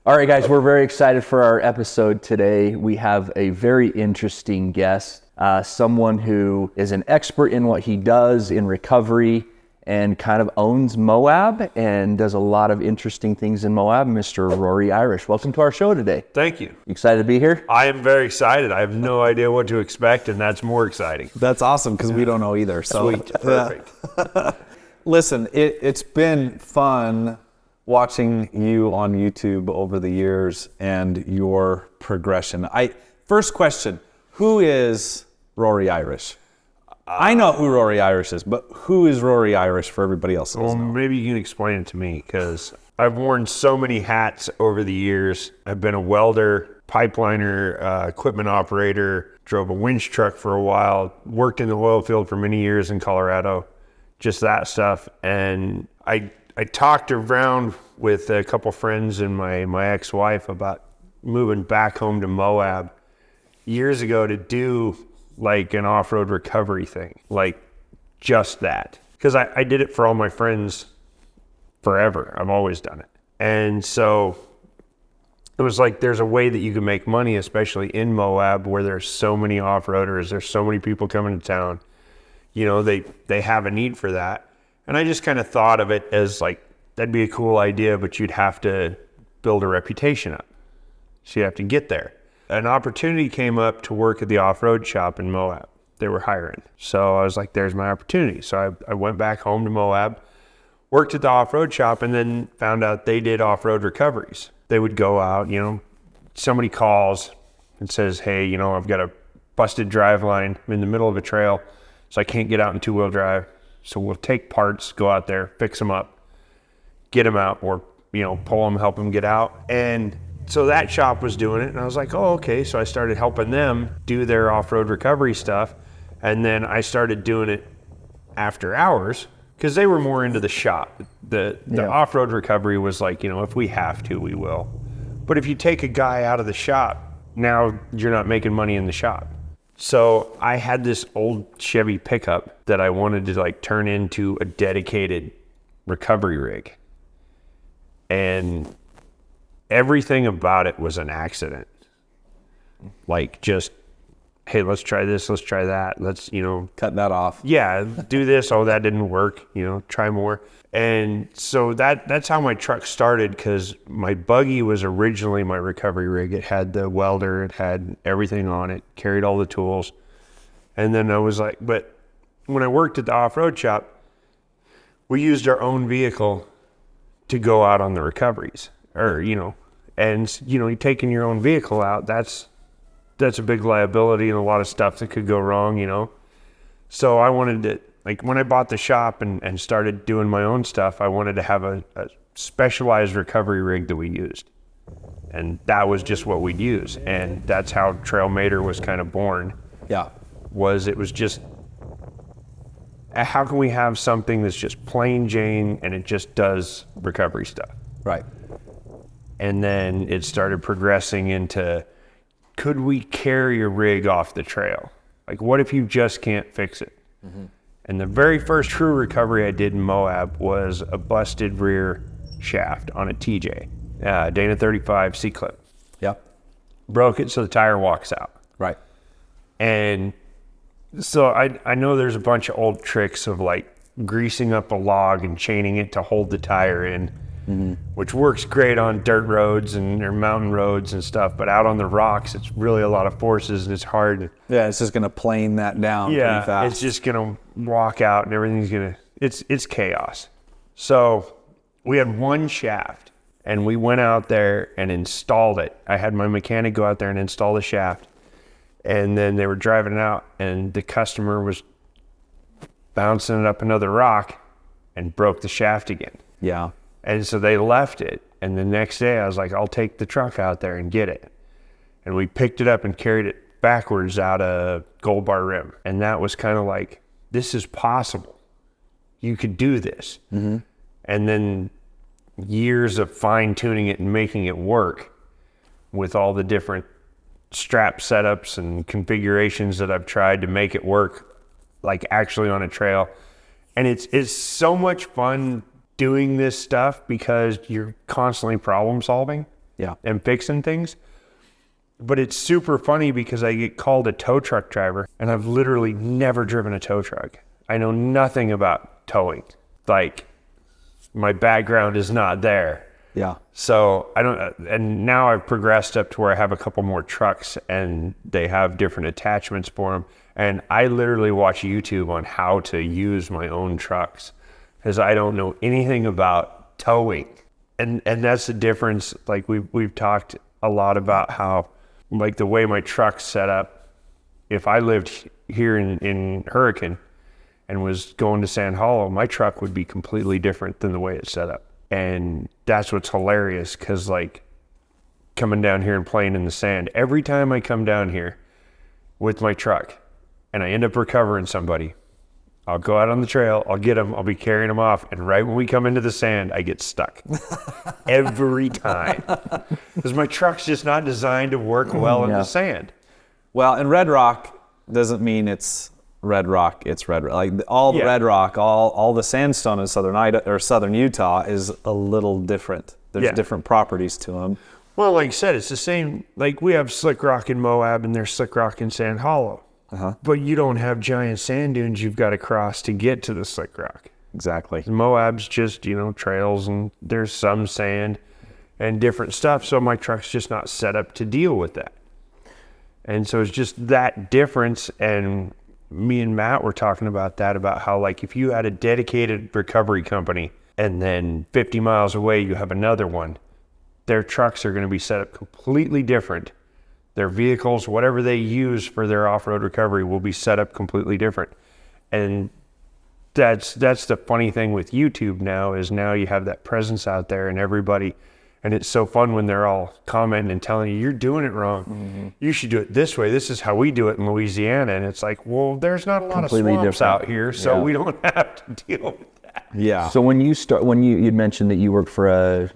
All right, guys, we're very excited for our episode today. We have a very interesting guest, someone who is an expert in what he does in recovery and kind of owns Moab and does a lot of interesting things in Moab, Mr. Rory Irish. Welcome to our show today. Thank you. You excited to be here? I am very excited. I have no idea what to expect, and that's more exciting. That's awesome because we don't know either. So. Sweet. Perfect. Listen, it's been fun watching you on YouTube over the years and your progression. First question, who is Rory Irish? I know who Rory Irish is, but who is Rory Irish for everybody else? Well, maybe you can explain it to me, because I've worn so many hats over the years. I've been a welder, pipeliner, equipment operator, drove a winch truck for a while, worked in the oil field for many years in Colorado, just that stuff. And I talked around with a couple friends and my ex-wife about moving back home to Moab years ago to do like an off-road recovery thing, like just that. Because I did it for all my friends forever. I've always done it. And so it was like, there's a way that you can make money, especially in Moab, where there's so many off-roaders, there's so many people coming to town. You know, they have a need for that. And I just kind of thought of it as like, that'd be a cool idea, but you'd have to build a reputation up. So you have to get there. An opportunity came up to work at the off-road shop in Moab. They were hiring. So I was like, there's my opportunity. So I went back home to Moab, worked at the off-road shop, and then found out they did off-road recoveries. They would go out, you know, somebody calls and says, hey, you know, I've got a busted drive line. I'm in the middle of a trail, so I can't get out in two-wheel drive. So we'll take parts, go out there, fix them up, get them out, or, you know, pull them, help them get out. And so that shop was doing it, and I was like, oh, okay. So I started helping them do their off-road recovery stuff. And then I started doing it after hours because they were more into the shop. The off-road recovery was like, you know, if we have to, we will. But if you take a guy out of the shop, now you're not making money in the shop. So I had this old Chevy pickup that I wanted to like turn into a dedicated recovery rig. And everything about it was an accident. Like just, hey, let's try this, let's try that. Let's, you know. Cut that off. Yeah, do this. Oh, that didn't work. You know, try more. And so that's how my truck started, because my buggy was originally my recovery rig. It had the welder, it had everything on it, carried all the tools. And then I was like, but when I worked at the off-road shop, we used our own vehicle to go out on the recoveries, or, you know, and, you know, you're taking your own vehicle out, that's a big liability and a lot of stuff that could go wrong, you know? So I wanted to, like, when I bought the shop and started doing my own stuff, I wanted to have a specialized recovery rig that we used. And that was just what we'd use. And that's how Trailmator was kind of born. Yeah. It was just, how can we have something that's just plain Jane and it just does recovery stuff? Right. And then it started progressing into, could we carry a rig off the trail? Like, what if you just can't fix it? Mm-hmm. And the very first true recovery I did in Moab was a busted rear shaft on a TJ, Dana 35 C-clip. Yep. Broke it so the tire walks out. Right. And so I know there's a bunch of old tricks of like greasing up a log and chaining it to hold the tire in, mm-hmm. which works great on dirt roads and or mountain roads and stuff, but out on the rocks, it's really a lot of forces and it's hard. Yeah, it's just going to plane that down pretty fast. Yeah, it's just going to walk out and everything's going to, it's chaos. So we had one shaft and we went out there and installed it. I had my mechanic go out there and install the shaft. And then they were driving it out and the customer was bouncing it up another rock and broke the shaft again. Yeah. And so they left it. And the next day I was like, I'll take the truck out there and get it. And we picked it up and carried it backwards out of Gold Bar Rim. And that was kind of like, this is possible. You could do this. Mm-hmm. And then years of fine tuning it and making it work with all the different strap setups and configurations that I've tried to make it work like actually on a trail. And it's so much fun doing this stuff because you're constantly problem solving. Yeah. and fixing things. But it's super funny because I get called a tow truck driver, and I've literally never driven a tow truck. I know nothing about towing. Like, my background is not there. Yeah. So I don't, and now I've progressed up to where I have a couple more trucks and they have different attachments for them. And I literally watch YouTube on how to use my own trucks because I don't know anything about towing. And that's the difference. Like we've talked a lot about how, like, the way my truck's set up, if I lived here in Hurricane and was going to Sand Hollow, my truck would be completely different than the way it's set up. And that's what's hilarious, because like coming down here and playing in the sand, every time I come down here with my truck and I end up recovering somebody, I'll go out on the trail, I'll get them, I'll be carrying them off, and right when we come into the sand, I get stuck. Every time. Because my truck's just not designed to work well in the sand. Well, and red rock doesn't mean it's red rock, it's red rock. Like all the red rock, all the sandstone in southern Utah is a little different. There's different properties to them. Well, like I said, it's the same. Like, we have slick rock in Moab and there's slick rock in Sand Hollow. But you don't have giant sand dunes you've got to cross to get to the slick rock. Exactly. Moab's just, trails, and there's some sand and different stuff. So my truck's just not set up to deal with that. And so it's just that difference. And me and Matt were talking about that, about how, like, if you had a dedicated recovery company and then 50 miles away you have another one, their trucks are going to be set up completely different. Their vehicles, whatever they use for their off-road recovery, will be set up completely different. And that's the funny thing with YouTube now, is now you have that presence out there, and everybody, and it's so fun when they're all commenting and telling you, you're doing it wrong. Mm-hmm. You should do it this way. This is how we do it in Louisiana. And it's like, well, there's not a lot completely of swamps different out here, so we don't have to deal with that. Yeah. So when you'd mentioned that you worked for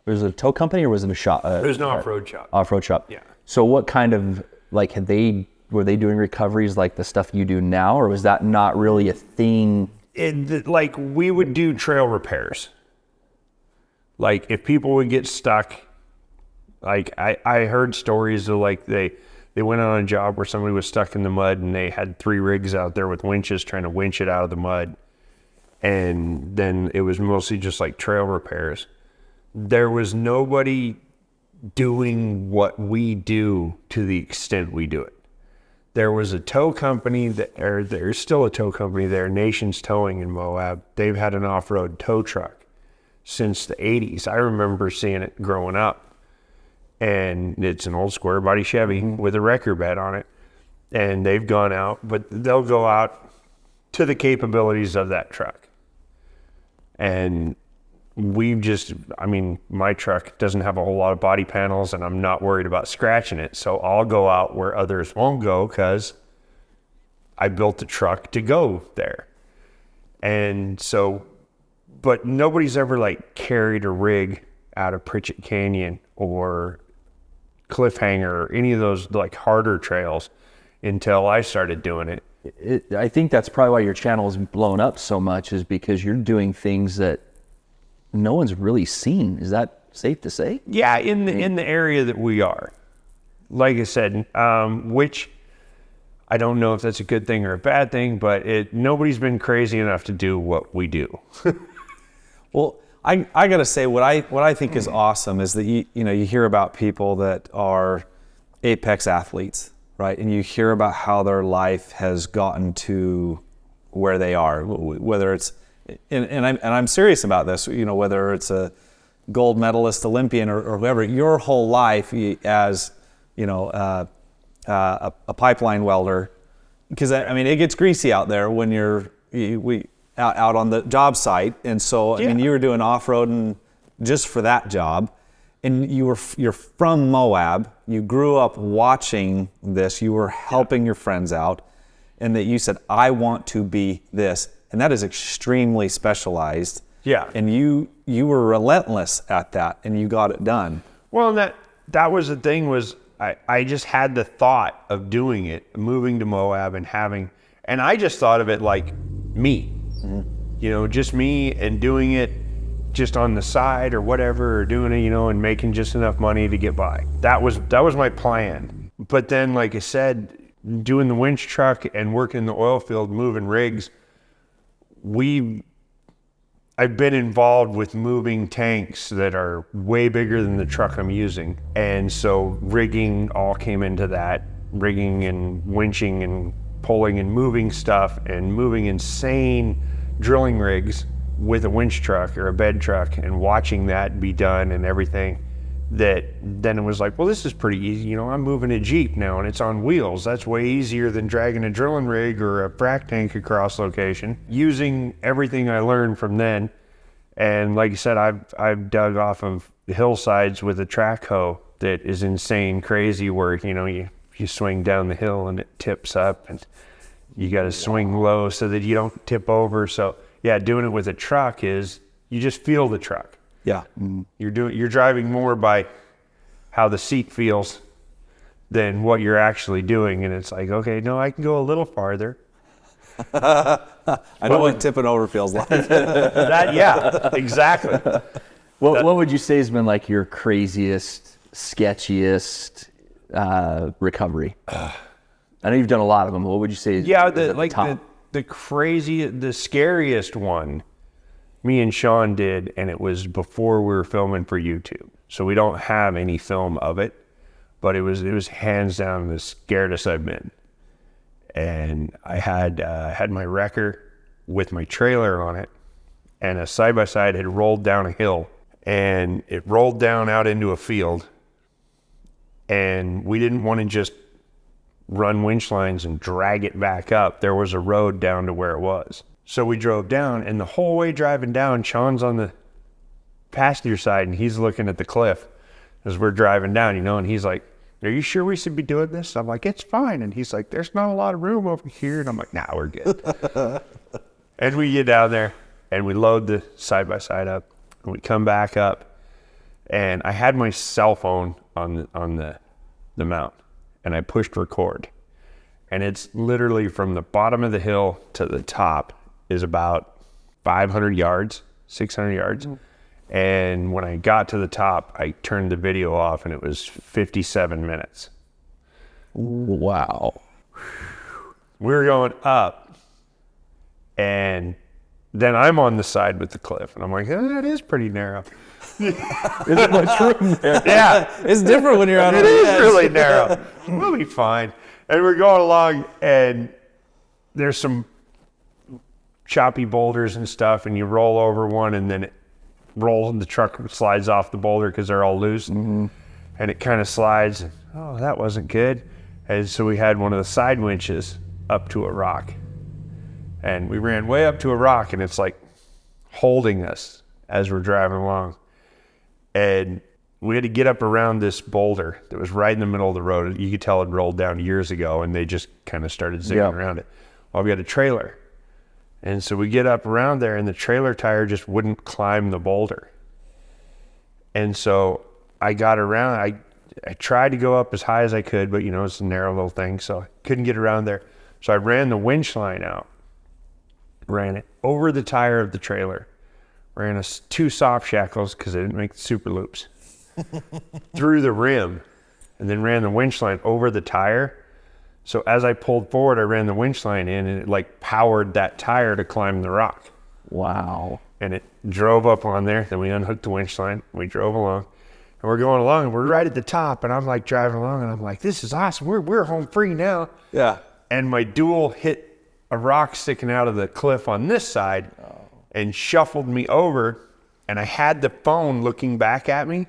was it a tow company or was it a shop? It was an off-road shop. Off-road shop. Yeah. So what kind of, like, were they doing recoveries like the stuff you do now, or was that not really a thing? Like, we would do trail repairs. Like, if people would get stuck, like, I heard stories of, like, they went on a job where somebody was stuck in the mud and they had 3 rigs out there with winches trying to winch it out of the mud. And then it was mostly just like trail repairs. There was nobody doing what we do to the extent we do it. There was a tow company there's still a tow company there, Nations Towing in Moab. They've had an off-road tow truck since the 80s. I remember seeing it growing up. And it's an old square body Chevy with a wrecker bed on it. And they've gone out, but they'll go out to the capabilities of that truck. And my truck doesn't have a whole lot of body panels, and I'm not worried about scratching it. So I'll go out where others won't go, because I built the truck to go there. And so, but nobody's ever, like, carried a rig out of Pritchett Canyon or Cliffhanger or any of those, like, harder trails until I started doing it. I think that's probably why your channel is blown up so much, is because you're doing things that no one's really seen. Is that safe to say? Yeah, in the area that we are. Like I said, which I don't know if that's a good thing or a bad thing, but nobody's been crazy enough to do what we do. Well, I gotta say, what I think is awesome is that you hear about people that are apex athletes, right? And you hear about how their life has gotten to where they are, whether it's, and I'm serious about this, whether it's a gold medalist, Olympian, or whoever. Your whole life as a pipeline welder, because it gets greasy out there when you're out on the job site, and so you were doing off-roading just for that job, and you're from Moab. You grew up watching this. You were helping your friends out, and that you said, I want to be this. And that is extremely specialized. Yeah. And you were relentless at that, and you got it done. Well, that was the thing, was I just had the thought of doing it, moving to Moab and I just thought of it like me, just me, and doing it just on the side or whatever, or doing it, and making just enough money to get by. That was my plan. But then, like I said, doing the winch truck and working in the oil field, moving rigs, I've been involved with moving tanks that are way bigger than the truck I'm using. And so rigging all came into that, rigging and winching and pulling and moving stuff and moving insane drilling rigs with a winch truck or a bed truck and watching that be done and everything. That then it was like, well, this is pretty easy. I'm moving a Jeep now and it's on wheels. That's way easier than dragging a drilling rig or a frac tank across location. Using everything I learned from then. And like I said, I've dug off of the hillsides with a track hoe that is insane crazy where, you swing down the hill and it tips up and you got to swing low so that you don't tip over. So yeah, doing it with a truck is you just feel the truck. Yeah. You're driving more by how the seat feels than what you're actually doing. And it's like, okay, no, I can go a little farther. I know what tipping over feels like. Yeah, exactly. What would you say has been like your craziest, sketchiest recovery? I know you've done a lot of them. What would you say is the scariest one me and Sean did, and it was before we were filming for YouTube. So we don't have any film of it, but it was hands down the scariest I've been. And I had my wrecker with my trailer on it, and a side-by-side had rolled down a hill, and it rolled down out into a field, and we didn't want to just run winch lines and drag it back up. There was a road down to where it was. So we drove down, and the whole way driving down, Sean's on the passenger side, and he's looking at the cliff as we're driving down, and he's like, are you sure we should be doing this? I'm like, it's fine. And he's like, there's not a lot of room over here. And I'm like, nah, we're good. And we get down there, and we load the side-by-side up, and we come back up, and I had my cell phone on the mount, and I pushed record. And it's literally from the bottom of the hill to the top is about 500 yards, 600 yards. And when I got to the top, I turned the video off, and it was 57 minutes. Wow. We were going up, and then I'm on the side with the cliff, and I'm like, that is pretty narrow. Isn't much room there? Yeah. It's different when you're on It the is edge. really narrow. We'll be fine. And we're going along, and there's some choppy boulders and stuff, and you roll over one, and then the truck slides off the boulder because they're all loose, and it kind of slides. And, oh, that wasn't good. And so we had one of the side winches up to a rock, and we ran way up to a rock, and it's like holding us as we're driving along. And we had to get up around this boulder that was right in the middle of the road. You could tell it rolled down years ago, and they just kind of started zigging around it. Well, we had a trailer. And so we get up around there, and the trailer tire just wouldn't climb the boulder. And so I got around. I tried to go up as high as I could, but, it's a narrow little thing, so I couldn't get around there. So I ran the winch line out, ran it over the tire of the trailer, ran 2 soft shackles because I didn't make the super loops, through the rim, and then ran the winch line over the tire. So as I pulled forward, I ran the winch line in, and it powered that tire to climb the rock. Wow. And it drove up on there. Then we unhooked the winch line. We drove along, and we're going along, and we're right at the top. And I'm driving along, and I'm like, this is awesome. We're home free now. Yeah. And my dual hit a rock sticking out of the cliff on this side and shuffled me over. And I had the phone looking back at me,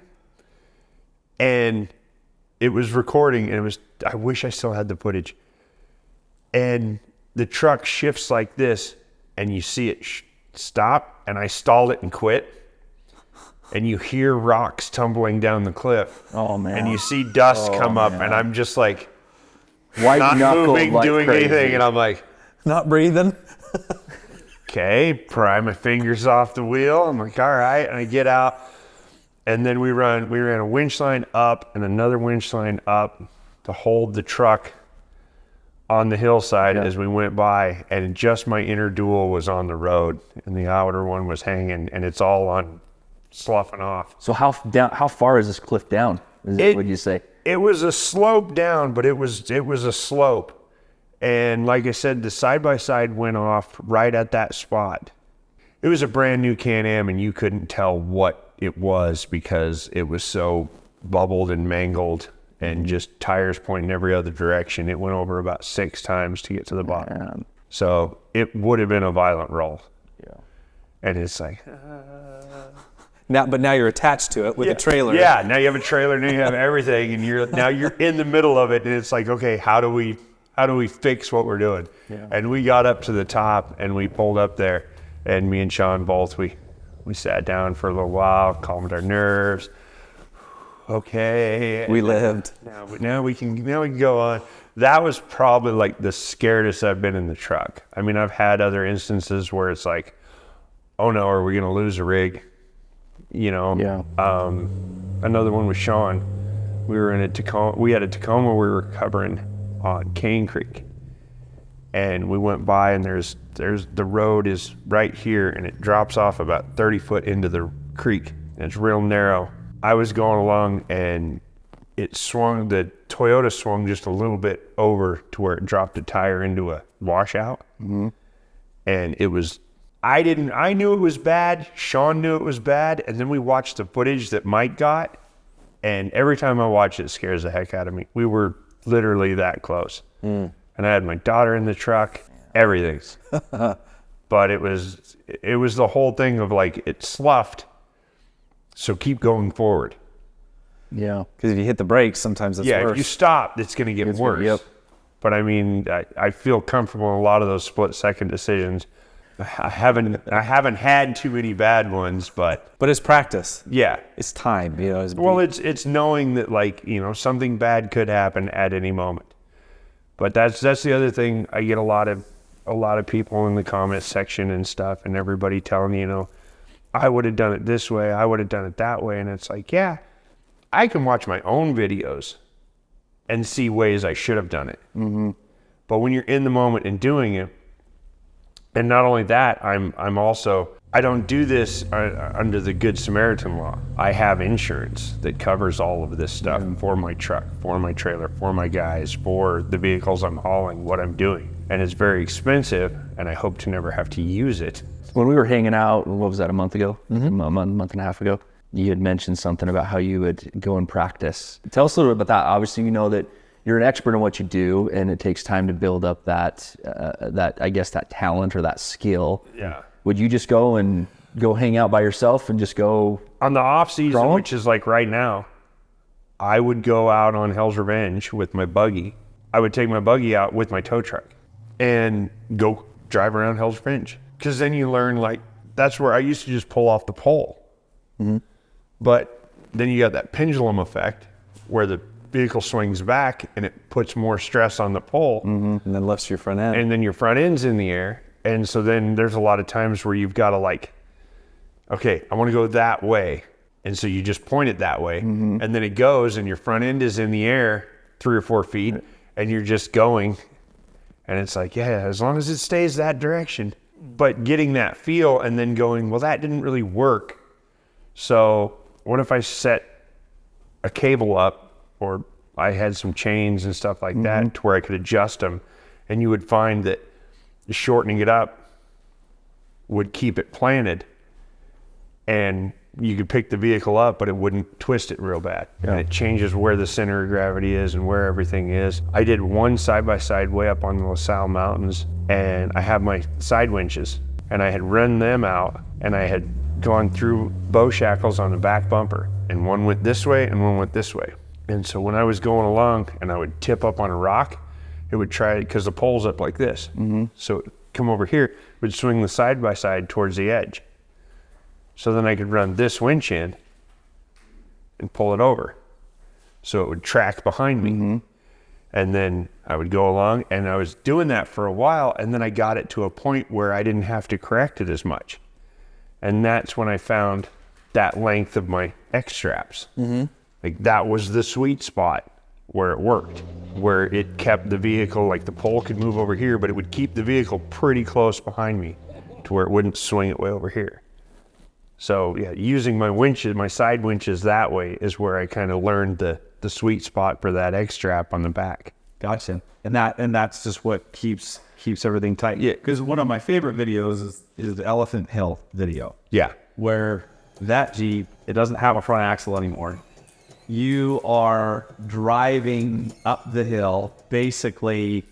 and it was recording, and I wish I still had the footage. And the truck shifts like this, and you see it stop, and I stalled it and quit. And you hear rocks tumbling down the cliff. Oh, man. And you see dust come up, and I'm just like, White not moving, doing anything. And I'm like, Not breathing. okay, pry my fingers off the wheel. I'm like, all right. And I get out. And then we ran a winch line up and another winch line up to hold the truck on the hillside as we went by. And just my inner dual was on the road, and the outer one was hanging. And it's all on sloughing off. So how far is this cliff down? Would you say? It was a slope down, but it was a slope. And like I said, the side-by-side went off right at that spot. It was a brand new Can-Am, and you couldn't tell what it was because it was so bubbled and mangled and just tires pointing every other direction. It went over about 6 times to get to the bottom. So it would have been a violent roll. Yeah. And it's like... Now you're attached to it with a trailer. Yeah, now you have a trailer, now you have everything, and you're in the middle of it, and it's like, okay, how do we fix what we're doing? Yeah. And we got up to the top, and we pulled up there, and me and Sean both, we sat down for a little while, calmed our nerves. Okay. We lived. Now we can go on. That was probably like the scariest I've been in the truck. I mean, I've had other instances where it's like, oh no, are we going to lose a rig? You know, another one with Sean. We were in a Tacoma. We had a Tacoma we were recovering on Cane Creek, and we went by, and there's the road is right here, and it drops off about 30 foot into the creek, and it's real narrow. I was going along, and it swung. The Toyota swung just a little bit over to where it dropped a tire into a washout, and it was. I knew it was bad. Sean knew it was bad. And then we watched the footage that Mike got. And every time I watch it, it scares the heck out of me. We were literally that close. And I had my daughter in the truck, everything. But it was the whole thing of like, it sloughed. So keep going forward. Yeah. Because if you hit the brakes, sometimes it's worse. If you stop, it's going to get worse. Yep. But I mean, I feel comfortable in a lot of those split-second decisions. I haven't had too many bad ones, but it's practice. Yeah, it's time. You know. It's knowing that, like, you know, something bad could happen at any moment. But that's the other thing. I get a lot of people in the comment section and stuff, and everybody telling me, you know, I would have done it this way, I would have done it that way, and it's like, yeah, I can watch my own videos and see ways I should have done it. But when you're in the moment and doing it. And not only that, I don't do this under the Good Samaritan law. I have insurance that covers all of this stuff for my truck, for my trailer, for my guys, for the vehicles I'm hauling, what I'm doing. And it's very expensive, and I hope to never have to use it. When we were hanging out, what was that, a month ago? A month and a half ago? You had mentioned something about how you would go and practice. Tell us a little bit about that. Obviously, you know that you're an expert in what you do, and it takes time to build up that talent or that skill. Yeah. Would you just go hang out by yourself and just go on the off season, crawling? Which is like right now? I would go out on Hell's Revenge with my buggy. I would take my buggy out with my tow truck and go drive around Hell's Revenge. Because then you learn, like, that's where I used to just pull off the pole. But then you got that pendulum effect where the vehicle swings back and it puts more stress on the pole. And then lifts your front end. And then your front end's in the air. And so then there's a lot of times where you've got to, like, okay, I want to go that way. And so you just point it that way. And then it goes and your front end is in the air 3 or 4 feet and you're just going. And it's like, yeah, as long as it stays that direction. But getting that feel and then going, well, that didn't really work. So what if I set a cable up, or I had some chains and stuff like that to where I could adjust them, and you would find that shortening it up would keep it planted, and you could pick the vehicle up, but it wouldn't twist it real bad. Yeah. And it changes where the center of gravity is and where everything is. I did one side-by-side way up on the LaSalle Mountains, and I have my side winches, and I had run them out, and I had gone through bow shackles on the back bumper, and one went this way and one went this way. And so when I was going along and I would tip up on a rock, it would try, because the pole's up like this. So it would come over here, it would swing the side-by-side towards the edge. So then I could run this winch in and pull it over. So it would track behind me. And then I would go along, and I was doing that for a while, and then I got it to a point where I didn't have to correct it as much. And that's when I found that length of my X straps. Like, that was the sweet spot where it worked, where it kept the vehicle, like the pole could move over here, but it would keep the vehicle pretty close behind me to where it wouldn't swing it way over here. So yeah, using my winches, my side winches that way is where I kind of learned the sweet spot for that X strap on the back. Gotcha. And that's just what keeps everything tight. Yeah. Because one of my favorite videos is the Elephant Hill video. Yeah. Where that Jeep, it doesn't have a front axle anymore. You are driving up the hill basically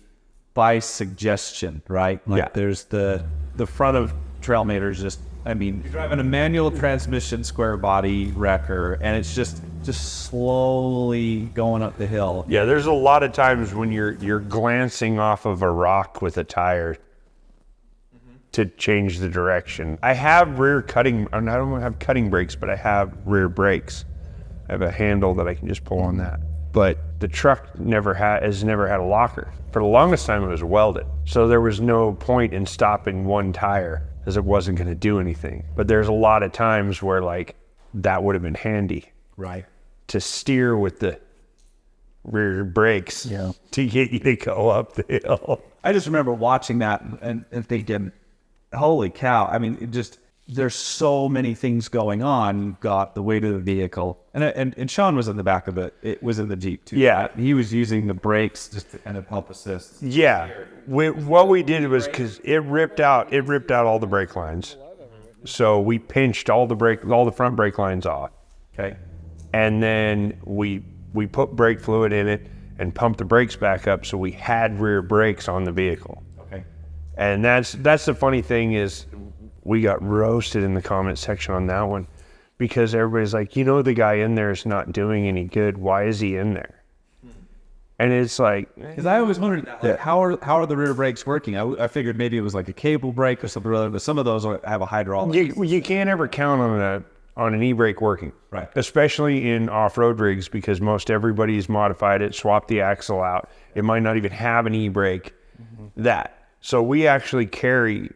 by suggestion, right? Like Yeah. there's the front of Trailmater's just, I mean, you're driving a manual transmission square body wrecker, and it's just slowly going up the hill. Yeah, there's a lot of times when you're glancing off of a rock with a tire to change the direction. I have I don't have cutting brakes, but I have rear brakes. I have a handle that I can just pull on that. But the truck has never had a locker. For the longest time, it was welded. So there was no point in stopping one tire because it wasn't going to do anything. But there's a lot of times where like that would have been handy. Right. To steer with the rear brakes to get you to go up the hill. I just remember watching that and thinking, holy cow. I mean, there's so many things going on. You've got the weight of the vehicle. And Sean was in the back of it. It was in the Jeep too. Yeah. Right? He was using the brakes just to kind of help assist. Yeah. What we did was because it ripped out all the brake lines. So we pinched all the front brake lines off. Okay. And then we put brake fluid in it and pumped the brakes back up so we had rear brakes on the vehicle. Okay. And that's the funny thing is we got roasted in the comment section on that one because everybody's like, the guy in there is not doing any good. Why is he in there? And it's like, because I always wondered, like, how are the rear brakes working? I figured maybe it was like a cable brake or something other, but some of those have a hydraulic. You can't ever count on an e-brake working, right? Especially in off-road rigs because most everybody's modified it, swapped the axle out. It might not even have an e-brake. So we actually carry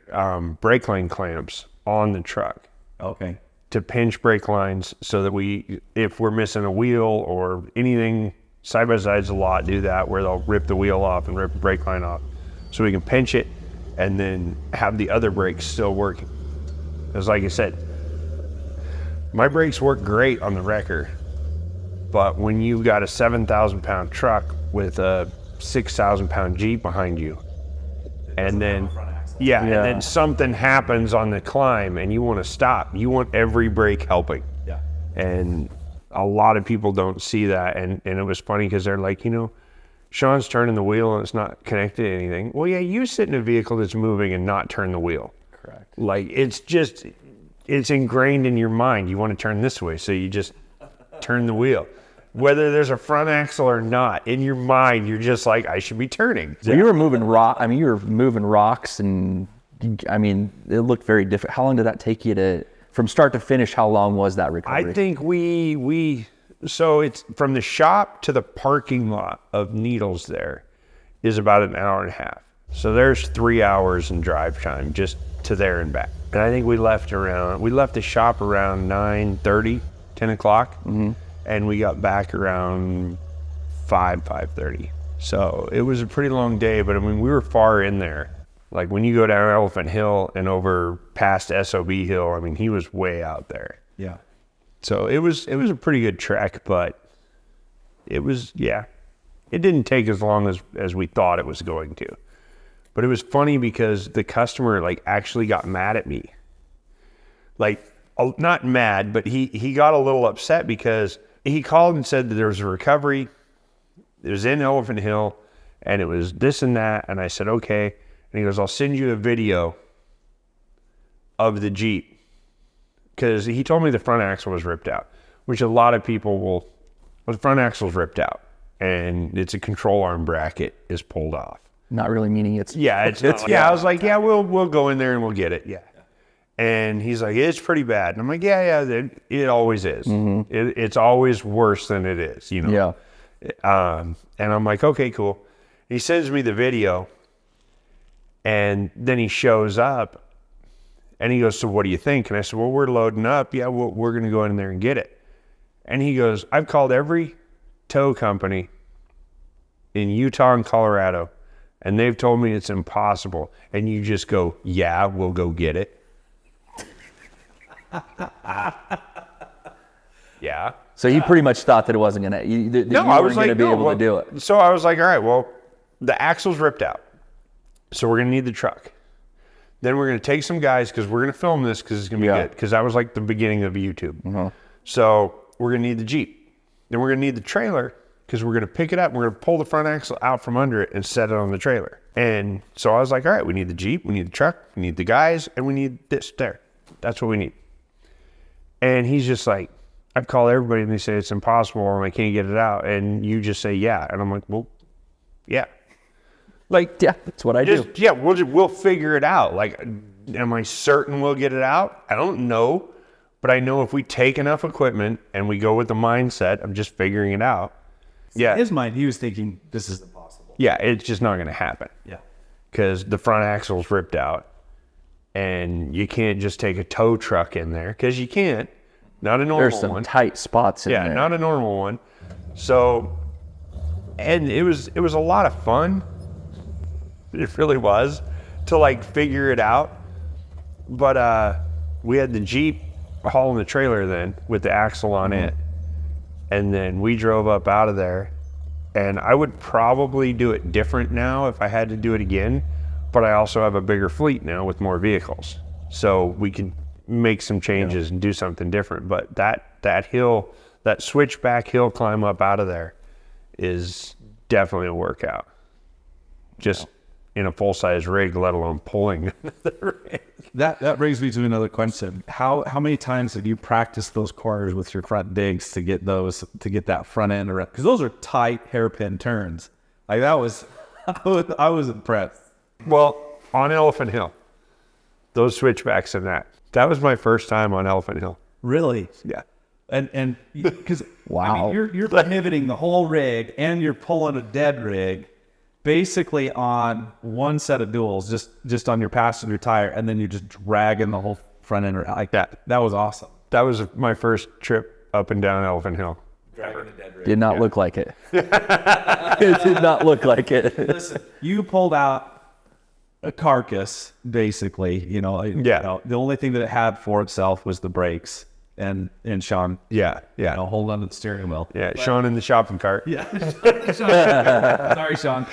brake line clamps on the truck. Okay. To pinch brake lines so that if we're missing a wheel or anything, side-by-sides a lot do that where they'll rip the wheel off and rip the brake line off. So we can pinch it and then have the other brakes still working. Because like I said, my brakes work great on the wrecker, but when you've got a 7,000-pound truck with a 6,000-pound Jeep behind you, and then and then something happens on the climb and you want to stop, you want every brake helping. Yeah. And a lot of people don't see that, and it was funny because they're like, Sean's turning the wheel and it's not connected to anything. Well, yeah, you sit in a vehicle that's moving and not turn the wheel. Correct. Like it's ingrained in your mind. You want to turn this way, so you just turn the wheel. Whether there's a front axle or not, in your mind, you're just like, I should be turning. So you were moving you were moving rocks, and I mean, it looked very different. How long did that take you from start to finish? How long was that recovery? I think so it's from the shop to the parking lot of Needles there is about an hour and a half. So there's 3 hours in drive time just to there and back. And I think we left the shop around 9:30, 10 o'clock. Mm-hmm. And we got back around 5:30. So it was a pretty long day, but I mean, we were far in there. Like when you go down Elephant Hill and over past SOB Hill, I mean, he was way out there. Yeah. So it was a pretty good trek, but it didn't take as long as we thought it was going to. But it was funny because the customer actually got mad at me. Not mad, but he got a little upset because he called and said that there was a recovery. It was in Elephant Hill, and it was this and that. And I said, okay. And he goes, I'll send you a video of the Jeep. Because he told me the front axle was ripped out, which a lot of people well, the front axle's ripped out, and it's a control arm bracket is pulled off. Not really meaning it's... Yeah, I was like, yeah, we'll go in there and we'll get it. Yeah. And he's like, it's pretty bad. And I'm like, yeah, it always is. Mm-hmm. It's always worse than it is, Yeah. And I'm like, okay, cool. He sends me the video, and then he shows up, and he goes, so what do you think? And I said, well, we're loading up. Yeah, we're going to go in there and get it. And he goes, I've called every tow company in Utah and Colorado, and they've told me it's impossible. And you just go, yeah, we'll go get it. Yeah. So he pretty much thought that it wasn't gonna. You weren't gonna be able to do it. So I was like, all right, well, the axle's ripped out, so we're gonna need the truck. Then we're gonna take some guys because we're gonna film this because it's gonna be good. Because that was like the beginning of YouTube. So we're gonna need the Jeep. Then we're gonna need the trailer because we're gonna pick it up. We're gonna pull the front axle out from under it and set it on the trailer. And so I was like, all right, we need the Jeep, we need the truck, we need the guys, and we need this there. That's what we need. And he's just like, I'd call everybody and they say it's impossible and I can't get it out. And you just say, yeah. And I'm like, well, yeah. Like, Yeah, that's what I do. yeah, we'll figure it out. Like, am I certain we'll get it out? I don't know. But I know if we take enough equipment and we go with the mindset of just figuring it out. Yeah. In his mind, he was thinking, this is impossible. Yeah, it's just not going to happen. Yeah. Because the front axle's ripped out. And you can't just take a tow truck in there. Because you can't. Not a normal There's some one. tight spots in Yeah, there. not a normal one. So, and it was a lot of fun. It really was to like figure it out. But we had the Jeep hauling the trailer then with the axle on it. And then we drove up out of there. And I would probably do it different now if I had to do it again. But I also have a bigger fleet now with more vehicles. So we could make some changes and do something different. But that hill, that switchback hill climb up out of there is definitely a workout. Just in a full-size rig, let alone pulling the rig. That brings me to another question. How many times have you practiced those corners with your front digs to get that front end around? Because those are tight hairpin turns. Like that was, I was impressed. Well, on Elephant Hill, those switchbacks and that was my first time on Elephant Hill. Really? Yeah. And because Wow. you're pivoting the whole rig and you're pulling a dead rig basically on one set of duals, just on your passenger tire, and then you're just dragging the whole front end like that. That was awesome. That was my first trip up and down Elephant Hill. Dragging a dead rig. Did not look like it. It did not look like it. Listen, you pulled out a carcass, basically. The only thing that it had for itself was the brakes and Sean. Yeah. Hold on to the steering wheel. Yeah, Sean in the shopping cart. Yeah. Sorry, Sean.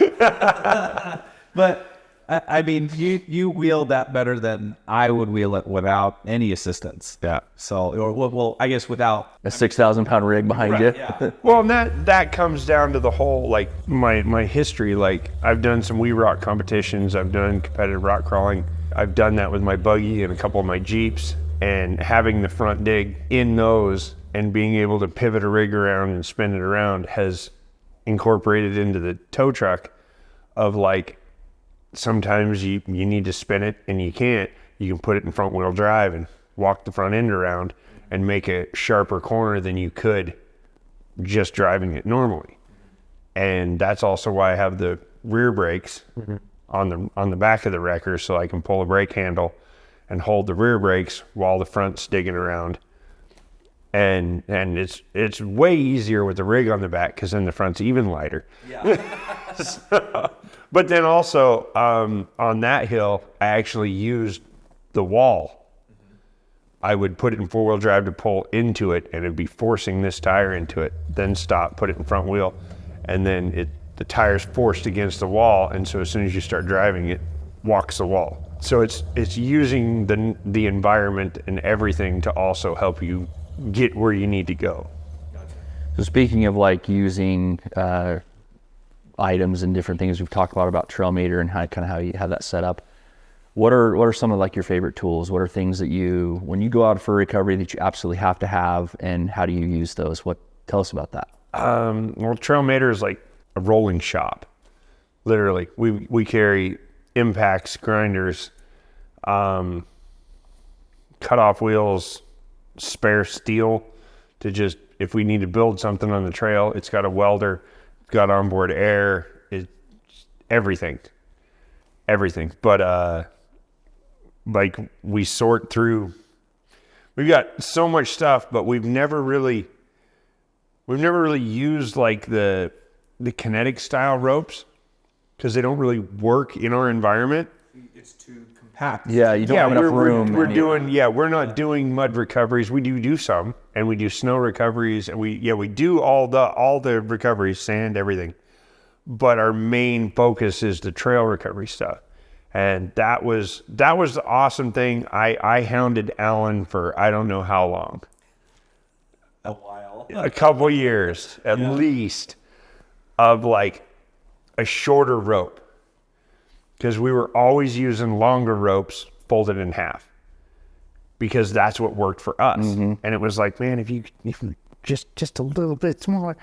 But I mean, you wheeled that better than I would wheel it without any assistance. Yeah. So, well, I guess without. A 6,000-pound rig behind you. Yeah. Well, and that comes down to the whole, like, my history. Like, I've done some wee rock competitions. I've done competitive rock crawling. I've done that with my buggy and a couple of my Jeeps. And having the front dig in those and being able to pivot a rig around and spin it around has incorporated into the tow truck of, like, sometimes you need to spin it and you can't. You can put it in front wheel drive and walk the front end around and make a sharper corner than you could just driving it normally. And that's also why I have the rear brakes on the back of the wrecker, so I can pull a brake handle and hold the rear brakes while the front's digging around. And it's way easier with the rig on the back because then the front's even lighter. Yeah. But then also on that hill, I actually used the wall. I would put it in four-wheel drive to pull into it, and it'd be forcing this tire into it, then stop, put it in front wheel, and then the tire's forced against the wall, and so as soon as you start driving, it walks the wall. So it's using the environment and everything to also help you get where you need to go. So speaking of like using items and different things we've talked about Trailmeter and how you have that set up. What are some of like your favorite tools? What are things that you, when you go out for recovery, that you absolutely have to have, and how do you use those? Tell us about that. Well, Trailmeter is like a rolling shop. Literally, we carry impacts, grinders, cut off wheels, spare steel to just, if we need to build something on the trail, it's got a welder, it's got onboard air, it's everything. But like we sort through, we've got so much stuff, but we've never really used like the kinetic style ropes because they don't really work in our environment. It's too packed. Yeah, you don't have enough room. We're not doing mud recoveries. We do some, and we do snow recoveries, and we do all the recoveries, sand, everything. But our main focus is the trail recovery stuff. And that was the awesome thing. I hounded Alan for I don't know how long. A while. A couple years at least, of like a shorter rope, because we were always using longer ropes folded in half, because that's what worked for us. And it was like, man, if you just a little bit smaller.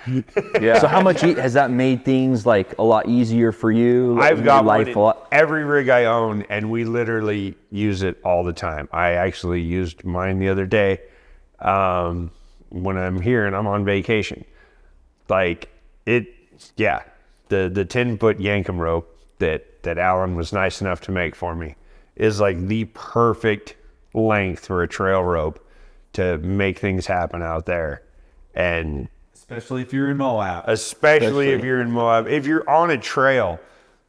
Yeah. So how much has that made things like a lot easier for you? I've got life one in every rig I own, and we literally use it all the time. I actually used mine the other day when I'm here and I'm on vacation. Like the 10-foot Yankum rope that Alan was nice enough to make for me is like the perfect length for a trail rope to make things happen out there. And Especially if you're in Moab. especially if you're in Moab, if you're on a trail,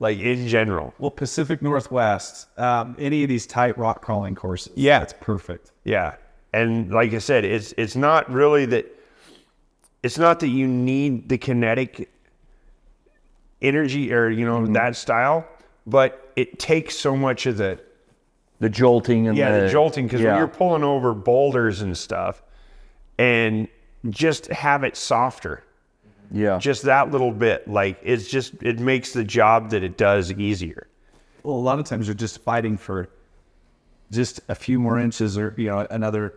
like in general. Well, Pacific Northwest, any of these tight rock crawling courses. Yeah. It's perfect. Yeah. And like I said, it's not really that, it's not that you need the kinetic energy or, that style, but it takes so much of the jolting and the jolting, because when you're pulling over boulders and stuff, and just have it softer. Yeah. Just that little bit. Like it makes the job that it does easier. Well, a lot of times you're just fighting for just a few more inches or, another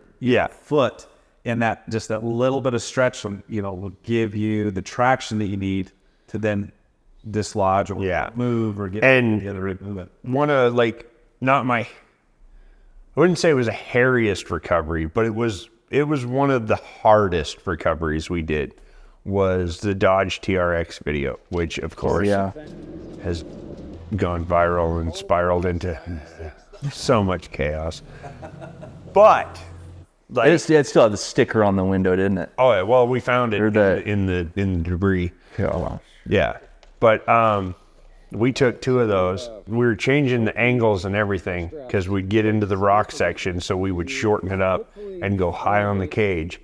foot. And that little bit of stretch will give you the traction that you need to then dislodge or move or get the other rig movement. I wouldn't say it was a hairiest recovery, but it was one of the hardest recoveries we did, was the Dodge TRX video, which of course has gone viral and spiraled into so much chaos. But it still had the sticker on the window, didn't it? Oh yeah, well, we found it in the debris. Oh wow. Yeah, but we took 2 of those. We were changing the angles and everything because we'd get into the rock section, so we would shorten it up and go high on the cage,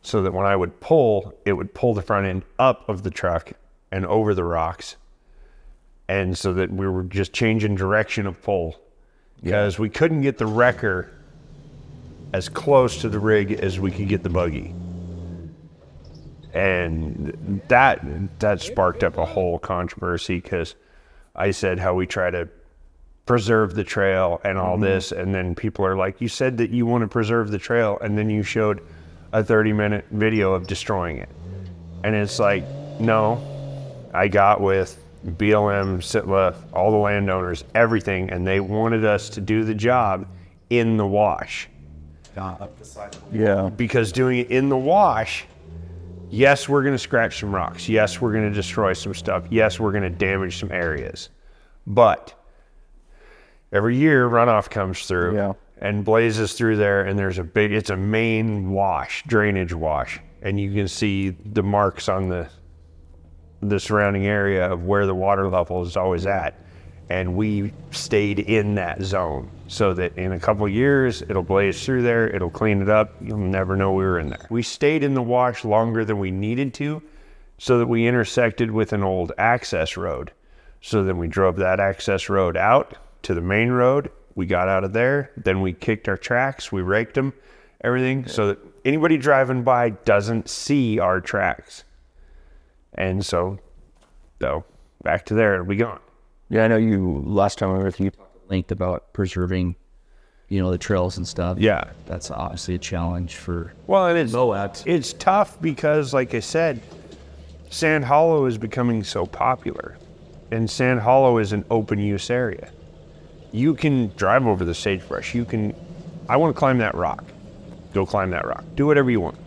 so that when I would pull, it would pull the front end up of the truck and over the rocks. And so that we were just changing direction of pull, because we couldn't get the wrecker as close to the rig as we could get the buggy. And that sparked up a whole controversy, because I said how we try to preserve the trail and all this, and then people are like, you said that you want to preserve the trail, and then you showed a 30-minute video of destroying it. And it's like, no, I got with BLM, Sitla, all the landowners, everything, and they wanted us to do the job in the wash. Up the side of Yeah. Because doing it in the wash, yes, we're going to scratch some rocks. Yes, we're going to destroy some stuff. Yes, we're going to damage some areas. But every year, runoff comes through and blazes through there, and it's a main wash, drainage wash. And you can see the marks on the surrounding area of where the water level is always at. And we stayed in that zone, so that in a couple of years, it'll blaze through there, it'll clean it up, you'll never know we were in there. We stayed in the wash longer than we needed to, so that we intersected with an old access road. So then we drove that access road out to the main road, we got out of there, then we kicked our tracks, we raked them, everything, so that anybody driving by doesn't see our tracks. And so back to there, it'll be gone. Yeah, I know last time we were with you talked at length about preserving, the trails and stuff. Yeah. That's obviously a challenge for and Moab. it's tough because, like I said, Sand Hollow is becoming so popular, and Sand Hollow is an open use area. You can drive over the sagebrush. I want to climb that rock. Go climb that rock. Do whatever you want.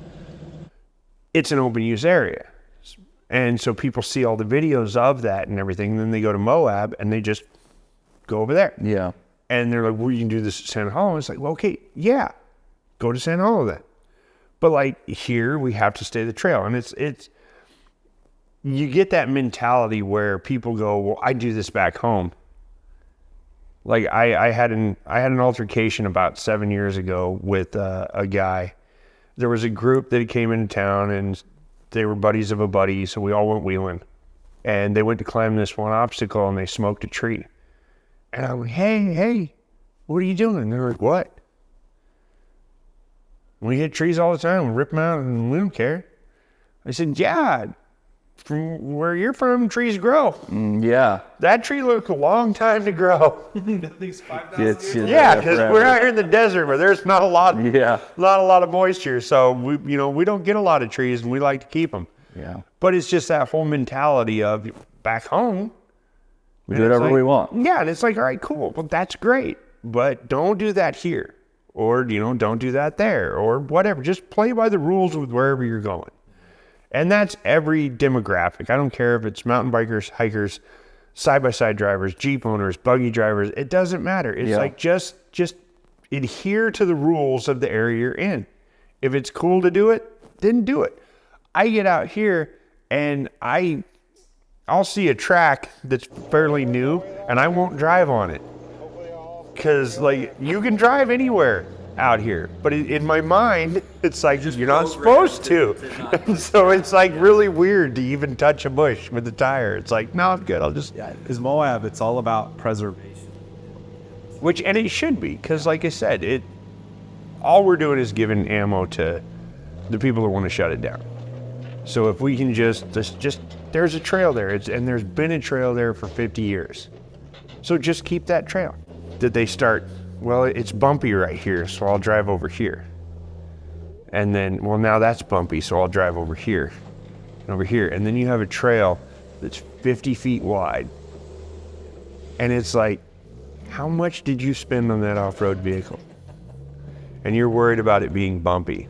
It's an open use area. And so people see all the videos of that and everything, and then they go to Moab and they just go over there. Yeah. And they're like, well, you can do this at Sand Hollow. It's like, well, okay, yeah, go to Sand Hollow then. But like here, we have to stay the trail. And it's you get that mentality where people go, well, I do this back home. Like I had an altercation about 7 years ago with a guy. There was a group that came into town, and they were buddies of a buddy, so we all went wheeling. And they went to climb this one obstacle, and they smoked a tree. And I'm like, hey, what are you doing? And they're like, what? We hit trees all the time. We rip them out, and we don't care. I said, yeah, from where you're from, trees grow. Yeah. That tree took a long time to grow. It's Yeah, because we're out here in the desert where there's not a lot of moisture. So we don't get a lot of trees, and we like to keep them. Yeah. But it's just that whole mentality of back home. We do whatever we want. Yeah, and it's like, all right, cool. Well, that's great. But don't do that here. Or, don't do that there. Or whatever. Just play by the rules with wherever you're going. And that's every demographic. I don't care if it's mountain bikers, hikers, side-by-side drivers, Jeep owners, buggy drivers. It doesn't matter. It's like just adhere to the rules of the area you're in. If it's cool to do it, then do it. I get out here and I'll see a track that's fairly new and I won't drive on it. Because, you can drive anywhere out here. But in my mind, it's like, you're not supposed to. So it's really weird to even touch a bush with the tire. It's like, no, I'm good. I'll just... Yeah, because Moab, it's all about preservation. And it should be. Because like I said, all we're doing is giving ammo to the people that want to shut it down. So if we can just there's a trail there. And there's been a trail there for 50 years. So just keep that trail. Did they start... Well, it's bumpy right here, so I'll drive over here. And then, now that's bumpy, so I'll drive over here and over here. And then you have a trail that's 50 feet wide. And it's like, how much did you spend on that off-road vehicle? And you're worried about it being bumpy.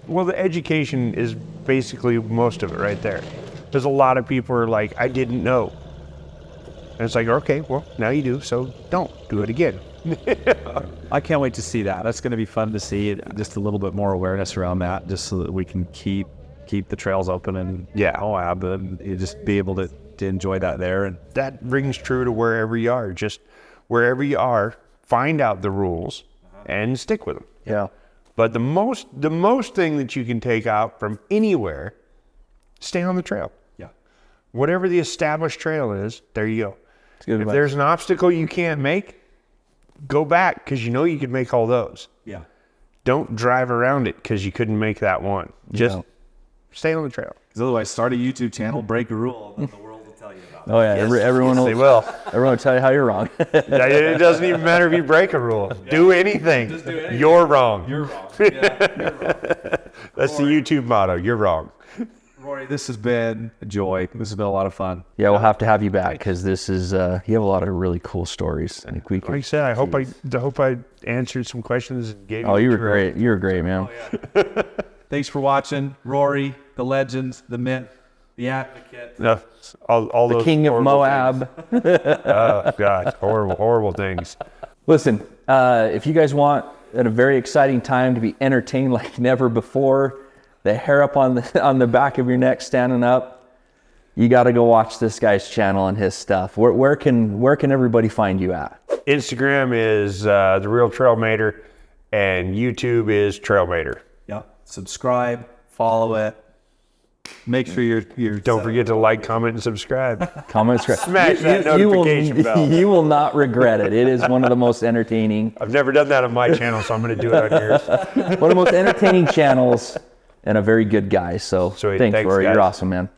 Well, the education is basically most of it right there. There's a lot of people who are like, I didn't know. And it's like, okay, well, now you do, so don't do it again. I can't wait to see that. That's going to be fun to see. Just a little bit more awareness around that, just so that we can keep the trails open and Moab, and you just be able to enjoy that there. And that rings true to wherever you are. Just wherever you are, find out the rules and stick with them. Yeah. But the most thing that you can take out from anywhere, stay on the trail. Yeah. Whatever the established trail is, there you go. If there's an obstacle you can't make, go back because you could make all those. Yeah. Don't drive around it because you couldn't make that one. Just stay on the trail. Because otherwise, start a YouTube channel, break a rule, and then the world will tell you about it. Oh yeah, everyone they will. Everyone will tell you how you're wrong. It doesn't even matter if you break a rule. Yeah. Do anything. Just do anything. You're wrong. You're wrong. Yeah, you're wrong. That's the YouTube motto. You're wrong. Rory, this has been a joy. This has been a lot of fun. Yeah, we'll have to have you back because this is you have a lot of really cool stories. I think like I said, I hope I answered some questions and gave. Oh, you were great. You were great, man. Oh, yeah. Thanks for watching, Rory, the legends, the myth, the advocate. No, all the those king of Moab. Oh God, horrible things. Listen, if you guys want at a very exciting time to be entertained like never before, the hair up on the back of your neck standing up, you got to go watch this guy's channel and his stuff. Where can everybody find you at? Instagram is The Real Trailmater, and YouTube is Trailmater. Yeah. Subscribe, follow it. Make sure you're Don't forget to like, comment, and subscribe. Comment, subscribe. Smash that notification bell. You will not regret it. It is one of the most entertaining. I've never done that on my channel, so I'm going to do it on yours. One of the most entertaining channels and a very good guy. So Sweet. thanks, Rory. Guys. You're awesome, man.